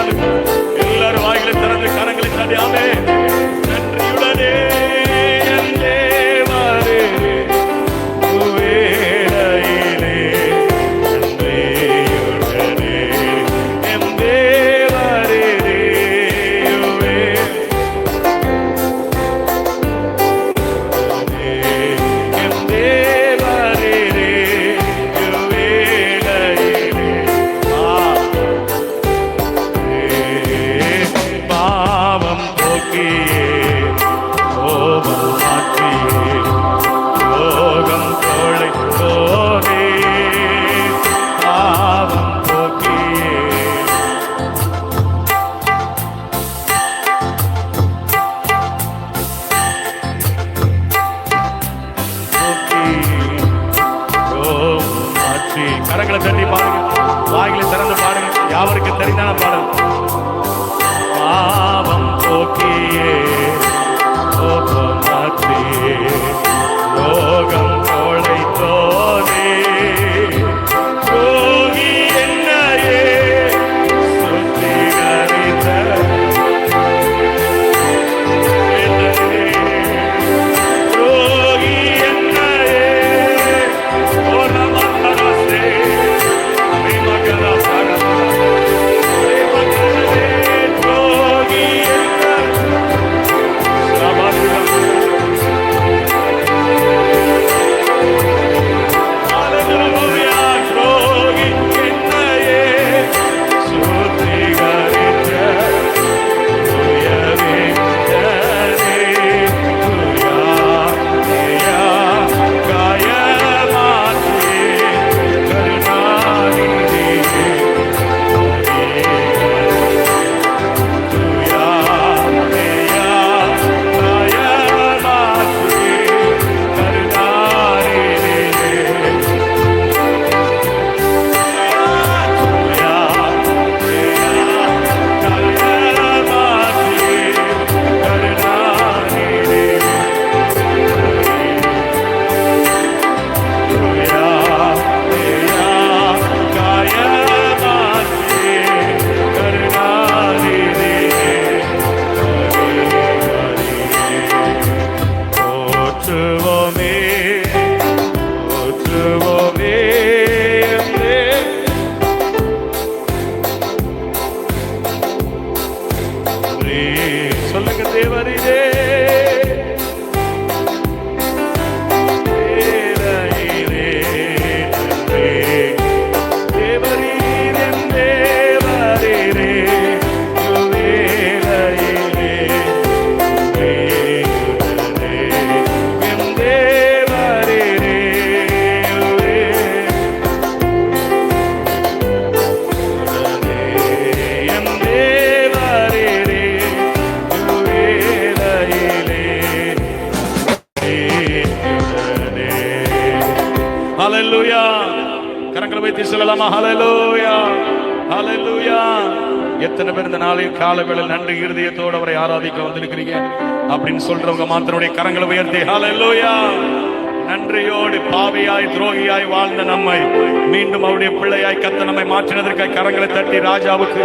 பாடு. எல்லாரும் வாயிலை திறந்து கரங்களை தட்டி ஆமென். நன்றியுடனே என் தேவரே வேளையிலே, நன்றியுடனே என் தேவரே என் தேவரே வேளையிலே பாவம் போக்கியே கோபம் மாற்றியே யோகம் தொலைத்தோனே பாவம் போக்கியே மாற்றி. கரங்களை தட்டி பாருங்க, வாயிலை திறந்து பாருங்க. யாவருக்கு தெரிந்தான பாடல். பாவம் போக்கியே கோபம் மாற்றியே யோகம் தொலைத்தோனே யோகி என்னையே சுத்திகரித்த யோகி என்னையே ஓரமந்தரசே மகனா பரம யோகி சொல்லுங்க தேவரே ஹல்லேலூயா. கரங்களை வைத்து சொல்லலாமா? ஹல்லேலூயா, ஹல்லேலூயா. எத்தனை பேர் இந்த நாளையும் காலவேளையில் நன்றி இருதயத்தோடு அவரை ஆராதிக்க வந்திருக்கிறீங்க அப்படின்னு சொல்றவங்க மாத்திரமுடைய கரங்களை உயர்த்தி ஹல்லேலூயா. நன்றியோடு பாவியாய் துரோகியாய் வாழ்ந்த நம்மை மீண்டும் அவருடைய பிள்ளையாய் கத்த நம்மை மாற்றினதற்காக கரங்களை தட்டி ராஜாவுக்கு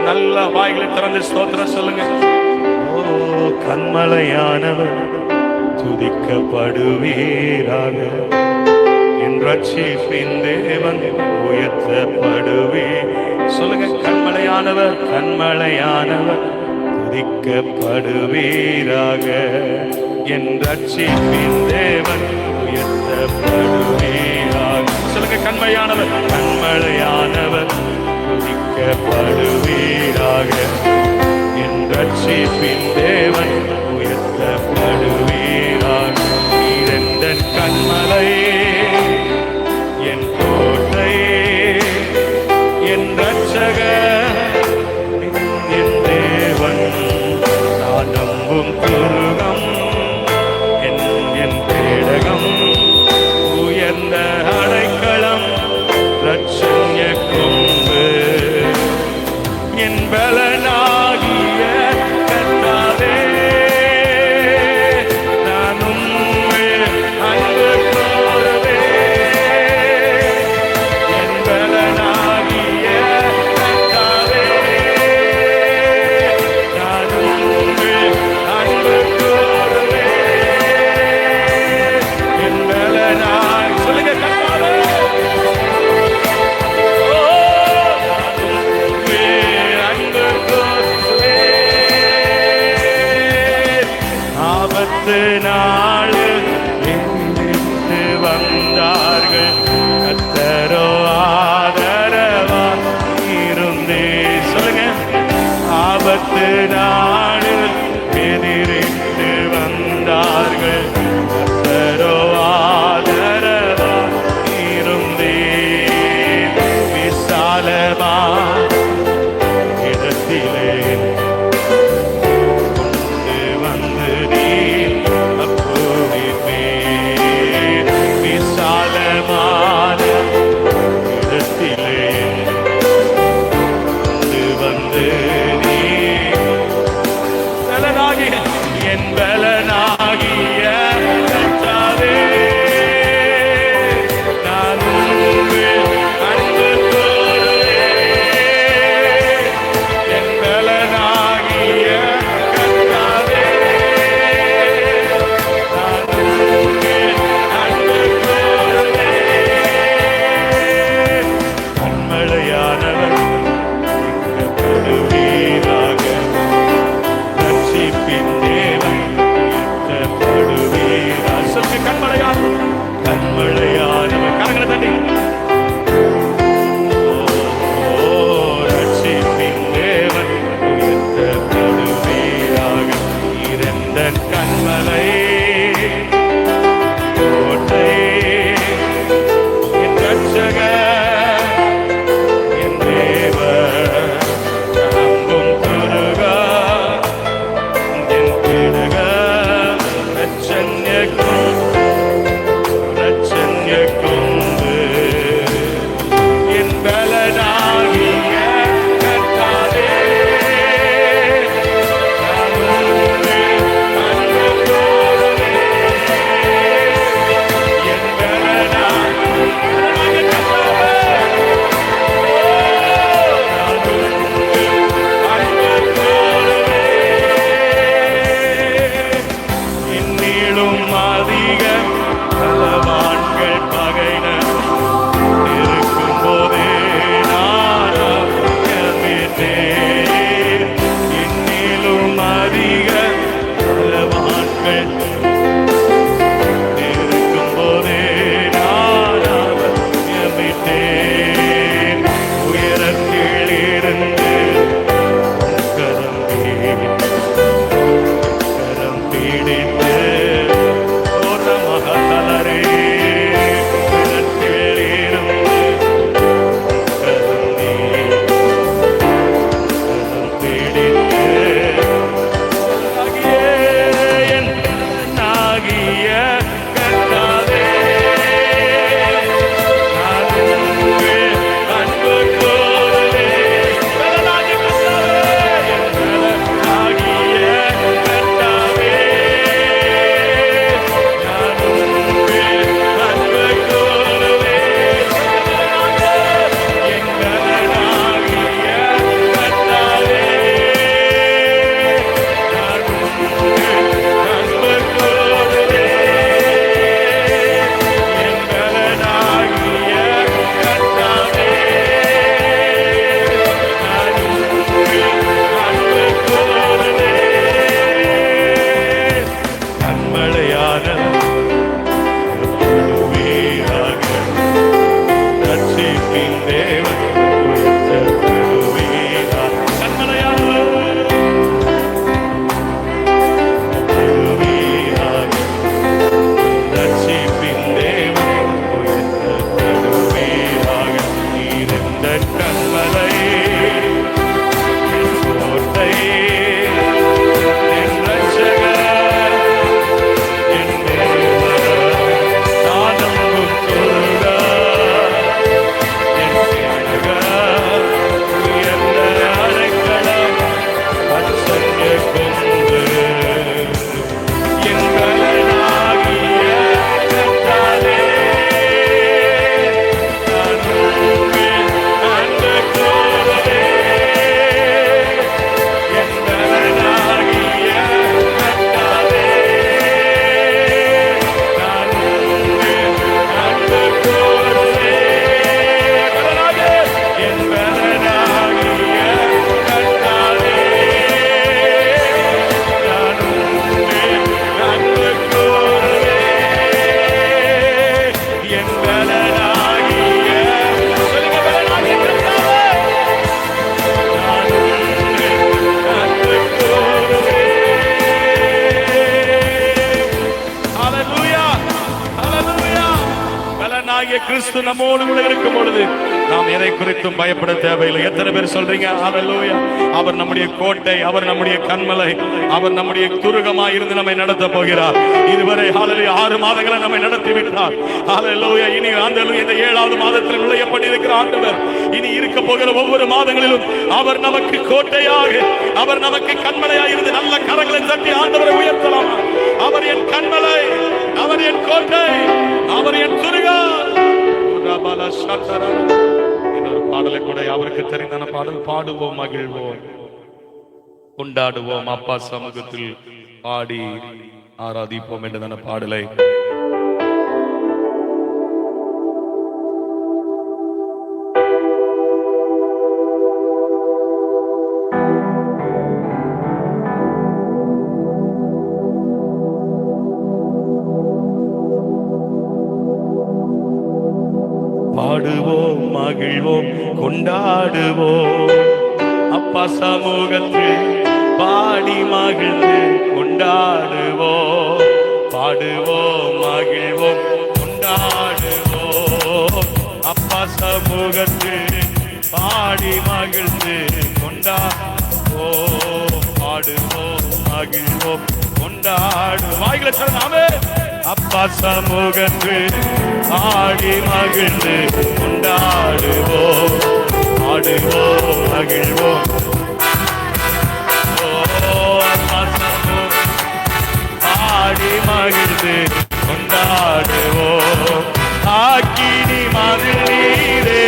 நல்ல வாய்களை திறந்து ஸ்தோத்திரம் சொல்லுங்க. ஓ கண்மலையானவர் துதிக்கப்படுவீராக, என் ரட்சிப்பின் தேவன் உயர்த்தப்படுவே. சொல்லுங்க, கண்மலையானவர் கண்மலையானவர் துதிக்கப்படுவீராக, என் ரட்சிப்பின் தேவன் உயர்த்தப்படுவீராக. சொல்லுங்க, கண்மலையானவர் கண்மலையானவர் துதிக்கப்படுவீராக, என் ரட்சிப்பின் தேவன் உயர்த்தப்படுவீராக. நீரெந்தன் கண்மலையே, என் கோட்டையே, என் ரட்சகர், என் தேவன், நான் நம்பும் துருகம், என் பேடகம், உயர்ந்த அடைக்கலம், ரட்சண்ய கொம்பு, என் பலனாகிய கர்த்தாவே, நான் உம்மில் அன்பு கூறுவே. என் பலனாகிய கர்த்தாவே, ஆபத்து நாடு எதிரிட்டு வந்தார்கள், கர்த்தரோ ஆதரவா இருந்தீர். விசாலமா இடத்திலே கொண்டு வந்து நீர் அப்போதிப்பீர். விசாலமான இடத்திலே கொண்டு வந்து நீர் பலனாகிய என் பலனாகிய கர்த்தாவே, நான் உம்மில் அன்பு கூறுவேன். கிறிஸ்து நம்மோடு கூட இருக்கும் பொழுது நாம் எதை குறித்தும் பயப்பட தேவையில்லை. எத்தனை பேர் சொல்றீங்க ஹல்லேலூயா? அவர் நம்முடைய கோட்டை, அவர் நம்முடைய கண்மலை, அவர் நம்முடைய துருகமாய் இருந்து நம்மை நடத்த போகிறார். இதுவரை ஹல்லேலூயா 6 மாதங்களை நம்மை நடத்தி விட்டார். ஹல்லேலூயா. இனி ஹல்லேலூயா இந்த 7வது மாதத்தில் நுழையப்பட்டிருக்கிற ஆண்டவர் இனி இருக்க போகிற ஒவ்வொரு மாதங்களிலும் அவர் நமக்கு கோட்டையாக, அவர் நமக்கு கண்மலையாக இருந்து நல்ல கரங்களை தட்டி ஆண்டவரை உயர்த்தலாம். அவர் என் கண்மலை, அவர் என் கோட்டை, அவர் என் துருகம். இன்னொரு பாடலை கூட அவருக்கு தெரிந்தான பாடல் பாடுவோம், மகிழ்வோம், கொண்டாடுவோம், அப்பா சமூகத்தில் பாடி ஆராதிப்போம் என்றதான பாடலை பாடுவோம், மகிழ்வோம், கொண்டாடுவோம், அப்பா சமூகத்தில் பாடி மகிழ்ந்து கொண்டாடுவோம். பாடுவோம், மகிழ்வோம், கொண்டாடுவோம், அப்பா சமூகத்தில் பாடி மகிழ்ந்து கொண்டாடுவோம். பாடுவோம், மகிழ்வோம், கொண்டாடுவோம். வாய்களை சொல்லாமே. அப்பா சமூகத்தில் பாடி மகிழ்ந்து கொண்டாடுவோம். பாடுவோம், மகிழ்வோம், அப்பா சமூகம் பாடி மகிழ்ந்து கொண்டாடுவோம். ஆக்கினி மதில் நீரே,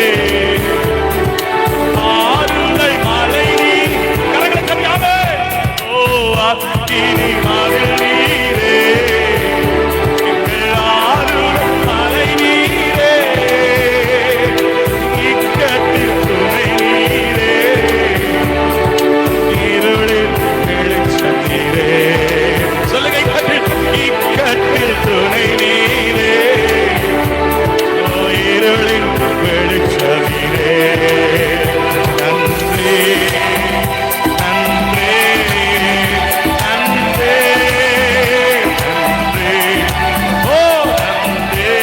ஆறுலை மலை நீர், கரங்களை கவியாமே. ஓ ஆக்கினி மதில் நீரே, துணை நீரே, இருளின் வெளிச்சமே. நன்றி, நன்றி, நன்றி, நன்றி, ஓ நன்றி,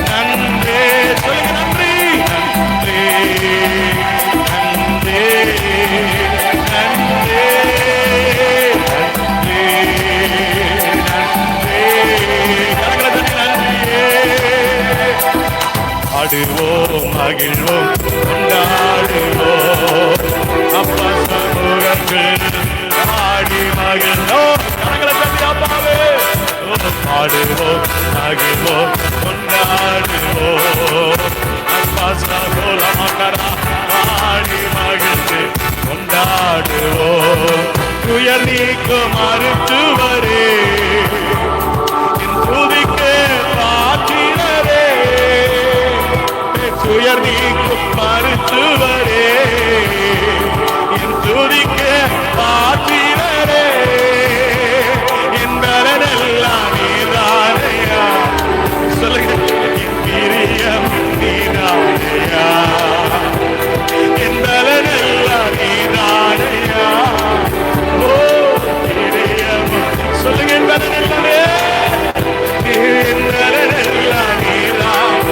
நன்றி, சொல்லுங்க நன்றி, நன்றி, நன்றி, நன்றி, பாடுவோம், மகிழ்வோம், கொண்டாடுவோம், அப்பா சமூகத்தில் பாடி மகிழ்வோம். கரங்களை தட்டி அப்பாவே. பாடுவோம், மகிழ்வோம், கொண்டாடுவோம், அப்பா சமூகத்தில் பாடி மகிழ்ந்து கொண்டாடுவோம். துயர் நீக்கும் மருத்துவரே, துதிக்கு பாற்றினரே, துயர் நீக்கும் மருத்துவரே, என் துதிக்க பாத்திரரே, என் பலனெல்லாம் நீதானையா. சொல்லுங்க, என் பிரியம் நீதானையா, என் பலனெல்லாம் நீதானையா. ஓ பிரியம், சொல்லுங்க, என் பலனெல்லாமே, என் பலனெல்லாம் நீதான்.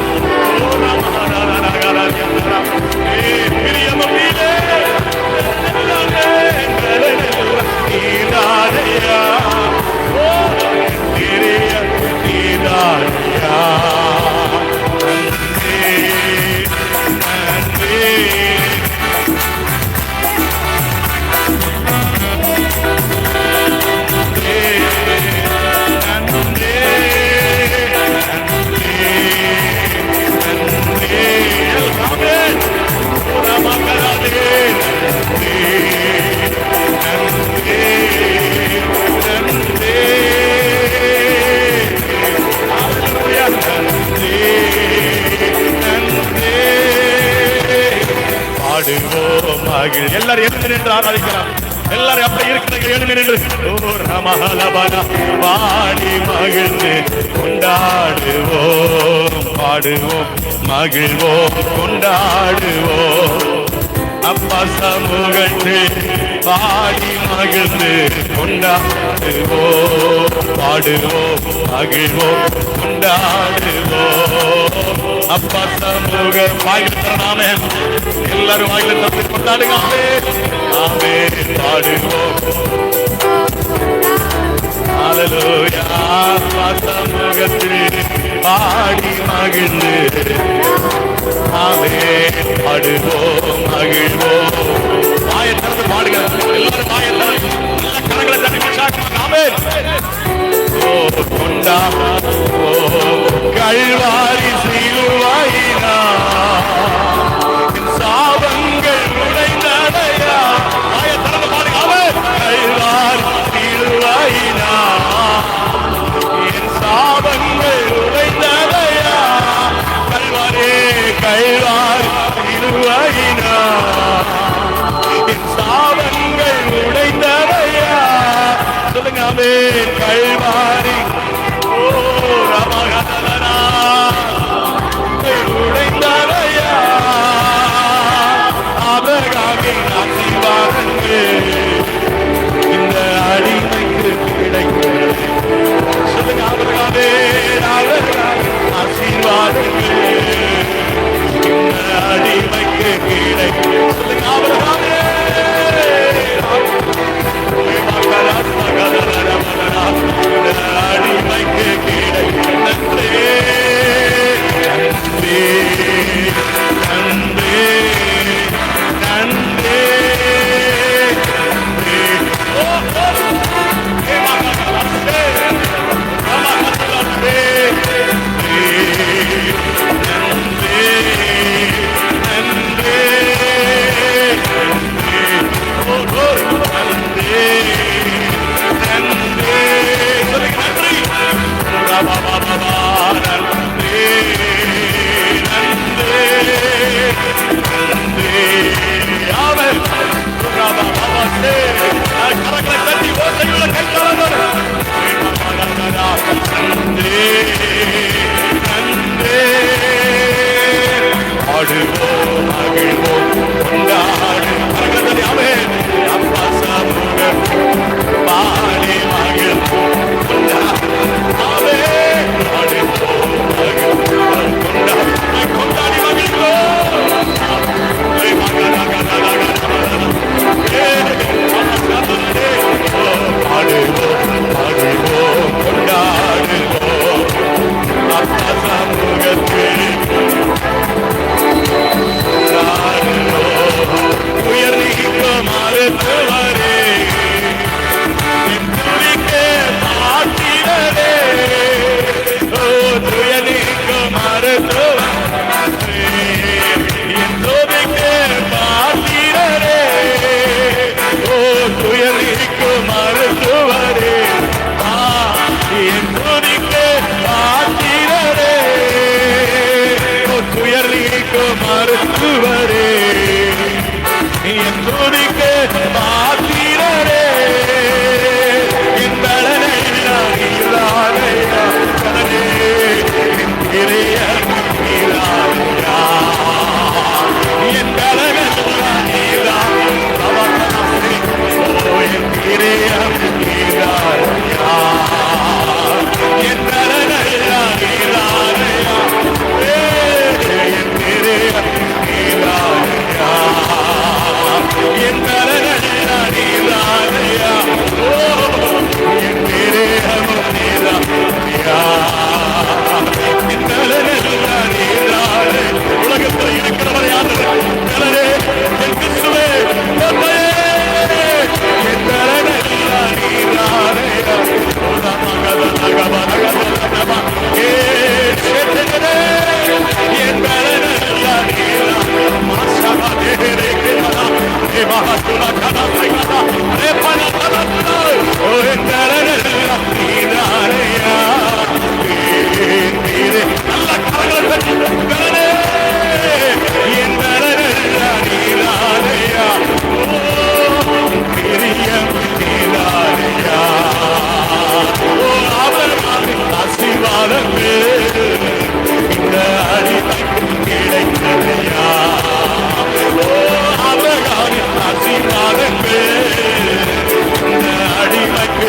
எல்லாரும் எழுந்து நின்று ஆராதிக்கலாம். எல்லாரும் அப்படி இருக்கிற எழுந்து நின்று பாடி மகிழ்ந்து கொண்டாடுவோம். பாடுவோம், மகிழ்வோம், கொண்டாடுவோம். அப்பா சமூகத்தில் பாடி மகிழ்ந்து கொண்டாடுவோம். பாடுவோம் பாடுவோம் மகிழ்வோம் கொண்டாடுவோம். அப்பா சமூக வாயிலாமே எல்லாரும் வாயில தந்து கொண்டாடுங்க. ஆமே பாடுவோம் ஹல்லேலூயா. அப்பா சமூகத்தில் பாடி மகிழ்ந்து ஆமே பாடுவோம் மகிழ்வோம். வாயை திறந்து பாடுங்க எல்லாரும், வாயை திறந்து நல்ல கரங்களை தட்டி உற்சாகமாக ஆமென். ஓ கொண்டாடுவோம் கல்வாரி சிலுவையினால் சாபங்கள் உடைந்ததையா. வாயை திறந்து பாடுங்க ஆமென். கல்வாரி சிலுவையினால் என் சாபங்கள் உடைந்ததையா. கல்வாரி கல்வாரி சிலுவையினால் என் சாபங்கள் உடைந்ததையா. சொல்லுங்க ஆமென். கல்வாரி ஓ ரமகதலனா உடைந்ததையா. ஆபிரகாமின் ஆசீர்வாதங்கள் இந்த அடிமைக்கு கிடைக்கிறது. சொல்லுங்க ஆபிரகாமே ஆசீர்வாதங்கள் இந்த அடிமைக்கு கிடைக்கிறது. சொல்லுங்க ஆபிரகாமே அடிமைக்கு கிடைக்கிறது. நன்றி நன்றி நன்றி அடிமைக்கு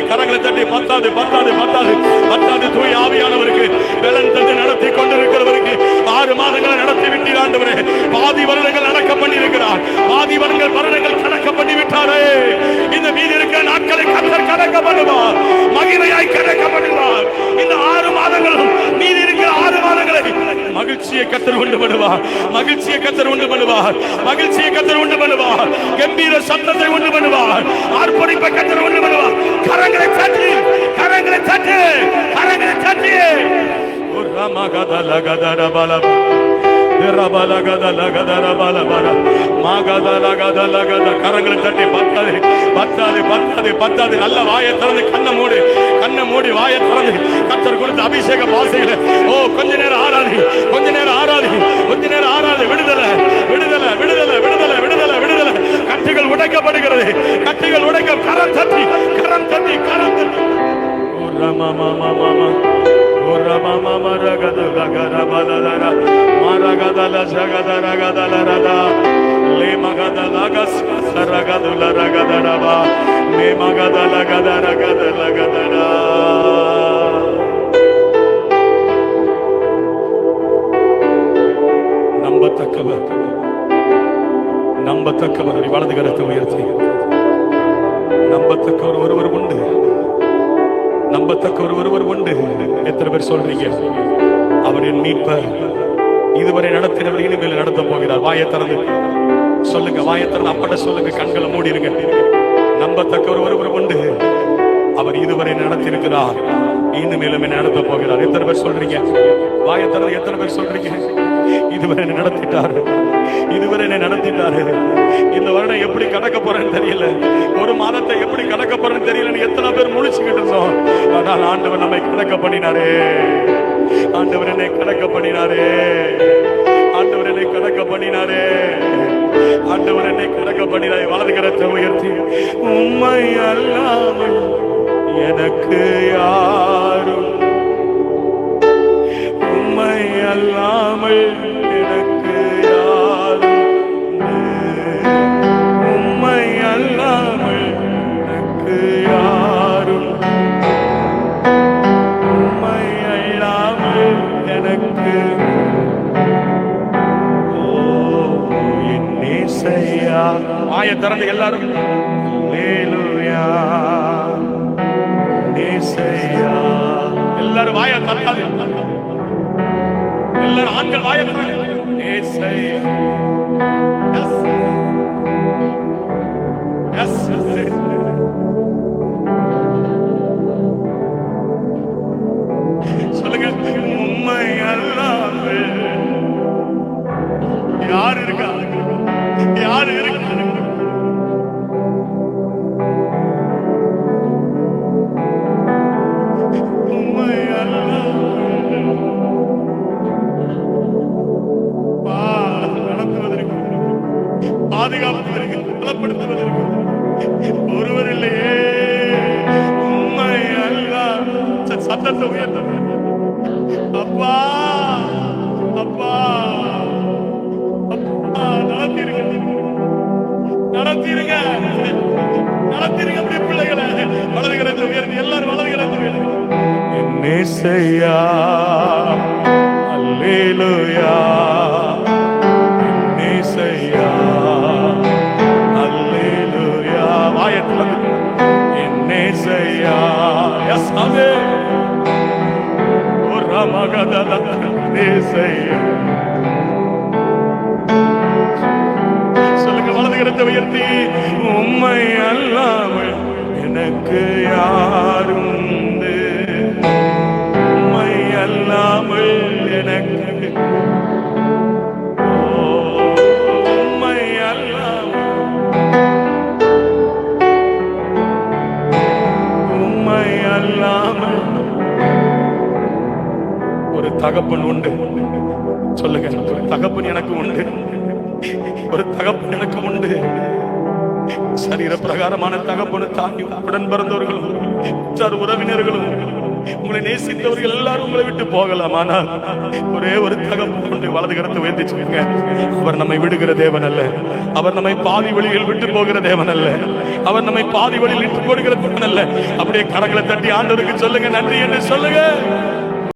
கரங்களை தட்டி பத்தாது தூய் ஆவியானவருக்கு பலன் தந்து நடத்தி கொண்டிருக்கிறவருக்கு 6 மாதங்களை நடத்தி விட்டீர் ஆண்டவரே. பாதி வருடங்கள் நடக்க பண்ணி இருக்கிறார். பாதி வருடங்கள் கடக்க பண்ணி விட்டாரே. இந்த மீதி இருக்கிற நாட்களை கர்த்தர் கடக்க பண்ணுவார். மகிமையாய் கடக்க பண்ணுவார். இந்த 6 மாதங்களும் மீதி இருக்கிற 6 மாதங்களை மகிழ்ச்சியை கர்த்தர் உண்டு பண்ணுவார். மகிழ்ச்சியை கர்த்தர் உண்டு பண்ணுவார். மகிழ்ச்சியை கர்த்தர் உண்டு பண்ணுவார். கம்பீர சத்தத்தை உண்டு பண்ணுவார். ஆர்ப்பரிப்பை கர்த்தர் உண்டு பண்ணுவார். கரங்களை தட்டி கரங்களை தட்டி கரங்களை தட்டி ரமகதலகதரபல கரங்களை தட்டி பத்தாது. நல்ல வாயை திறந்து கண்ணை மூடி வாயை திறந்து கர்த்தர் கொடுத்த அபிஷேக பாசையில கொஞ்ச நேரம் ஆராதி விடுதலை. கட்டுகள் உடைக்கப்படுகிறது. கரம் தட்டி நம்பத்தக்கவர் வலது கரத்தை உயர்த்தி நம்பத்தக்கவர் ஒருவர் உண்டு. நம்பத்தக்கவர் ஒருவர் உண்டு. எத்தனை பேர் சொல்றீங்க? அவரின் மீட்பர் இதுவரை நடத்தினவர் இனிமேல் நடத்த போகிறார். வாயை திறந்து சொல்லுங்க. வாயை திறந்து அப்பட சொல்லுங்க. கண்களை மூடிருங்க. நம்பத்தக்கவர் ஒருவர் உண்டு. அவர் இதுவரை நடத்திருக்கிறார். இனிமேலும் நடத்த போகிறார். எத்தனை பேர் சொல்றீங்க? வாயை திறந்து எத்தனை பேர் சொல்றீங்க? இதுவரை நடத்திட்டாரு. இந்த வருடம் எப்படி கடக்க போறேன்னு தெரியல. 1 மாதத்தை எப்படி கடக்க போறேன்னு தெரியல. எத்தனை பேர் முழிச்சுக்கிட்டு இருந்தோம். ஆனால் ஆண்டவர் நம்மை கடக்க பண்ணினாரே. ஆண்டவர் என்னை கடக்க பண்ணினாரே. வலது கரத்தை உயர்த்தி உம்மை அல்லாமல் எனக்கு யாரும், உம்மை அல்லாமல் எனக்கு யாரும், உம்மை அல்லாமல் எனக்கு யாரும், உம்மை அல்லாமல் எனக்கு என்னேசையா. வாயை திறந்து எல்லாரும் அல்லேலூயா நேசையா. எல்லாரும் வாயை திறக்காது. எல்லாரும் ஆண்கள் வாயை திறந்து நேசையா. சொல்லுங்க. உம்மை அல்லாமல் யார் இருக்கா? உம்மை அல்லாமல் நடத்துவதற்கு, பாதுகாப்பதற்கு, பலப்படுத்துவதற்கு ஒருவர் இல்லையே. உம்மை அல்லாமல் சத்தத்தை உயர்த்த அப்பா நடத்திருங்க அப்படி பிள்ளைகளை. வலது கரத்தை உயர்த்தி எல்லாரும் வலது கரத்தை உயர்த்தி என்னேசையா அல்லேலூயா என்னேசையா அல்லேலூயா. வாயை திறந்து என்னேசையா. எஸ் ஆமே. ஓ ரமகதல என்னேசையா. கரத்தை உயர்த்தி உம்மை அல்லாமல் எனக்கு யாரும், உம்மை அல்லாமல் எனக்கு, உம்மை அல்லாமல், உம்மை அல்லாமல். ஒரு தகப்பன் உண்டு. சொல்லுங்க. ஒரு தகப்பன் எனக்கு உண்டு. ஒரு தகப்பன் எனக்கு உண்டு. சரீர பிரகாரமான தகப்பனு தாங்கி உடன் பிறந்தவர்களும் உறவினர்களும் உங்களை நேசித்தவர்கள் எல்லாரும் உங்களை விட்டு போகலாம், ஆனால் ஒரே ஒரு தகப்பன் வலது கரத்தை உயர்த்தி சொல்லுங்க, அவர் நம்மை விடுகிற தேவன் அல்ல. அவர் நம்மை பாதி வழியில் விட்டு போகிற தேவன் அல்ல. அவர் நம்மை பாதி வழியில் விட்டு போடுகிற தேவன் அல்ல. அப்படியே கரங்களை தட்டி ஆண்டவருக்கு சொல்லுங்க, நன்றி என்று சொல்லுங்க.